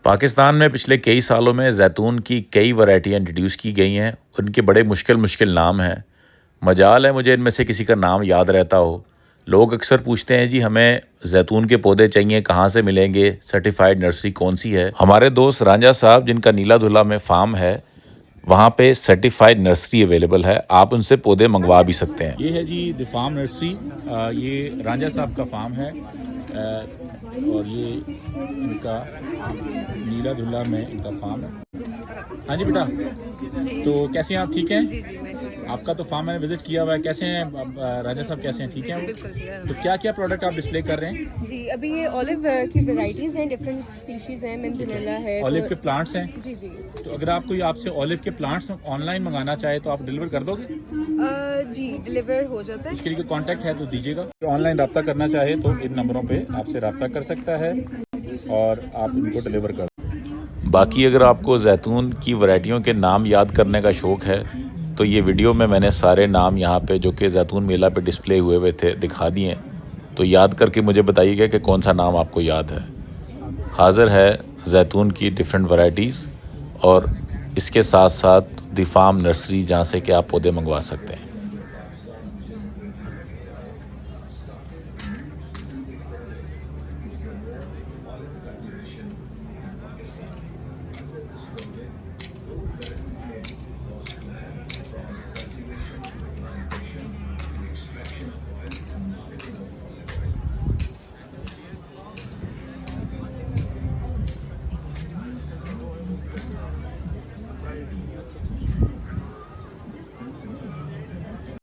पाकिस्तान में पिछले कई सालों में जैतून की कई वैरायटियाँ इंट्रोड्यूस की गई हैं। उनके बड़े मुश्किल नाम हैं। मजाल है मुझे इनमें से किसी का नाम याद रहता हो। लोग अक्सर पूछते हैं जी हमें जैतून के पौधे चाहिए, कहाँ से मिलेंगे, सर्टिफाइड नर्सरी कौन सी है। हमारे दोस्त रांझा साहब जिनका नीला धुला में फार्म है, वहाँ पे सर्टिफाइड नर्सरी अवेलेबल है। आप उनसे पौधे मंगवा भी सकते हैं। ये है जी द फार्म नर्सरी। ये रांझा साहब का फार्म है और ये इनका नीला धुला में इनका फार्म है। हाँ जी बेटा, तो कैसे हैं आप? ठीक हैं? जी जी मैं आपका तो फार्म मैंने विजिट किया हुआ है। कैसे हैं राजा साहब, कैसे हैं? ठीक हैं? बिल्कुल तो क्या क्या प्रोडक्ट आप डिस्प्ले कर रहे हैं? जी अभी ये ऑलिव की वैरायटीज हैं, डिफरेंट स्पीशीज हैं, मेंजिनेला है। ऑलिव के प्लांट्स हैं। जी जी तो अगर आप कोई आपसे ऑलिव के प्लांट्स ऑनलाइन मंगाना चाहे तो आप डिलीवर कर दोगे? जी डिलीवर हो जाता है। उसके लिए कॉन्टैक्ट है तो दीजिएगा। ऑनलाइन रब्ता करना चाहे तो इन नंबरों पे आपसे रब्ता कर सकता है और आप इनको डिलीवर कर। बाकी अगर आपको जैतून की वैरायटियों के नाम याद करने का शौक़ है तो ये वीडियो में मैंने सारे नाम यहाँ पे जो कि जैतून मेला पे डिस्प्ले हुए थे दिखा दिए। तो याद करके मुझे बताइएगा कि कौन सा नाम आपको याद है। हाज़िर है जैतून की डिफरेंट वैरायटीज़ और इसके साथ साथ द फार्म नर्सरी जहाँ से कि आप पौधे मंगवा सकते हैं।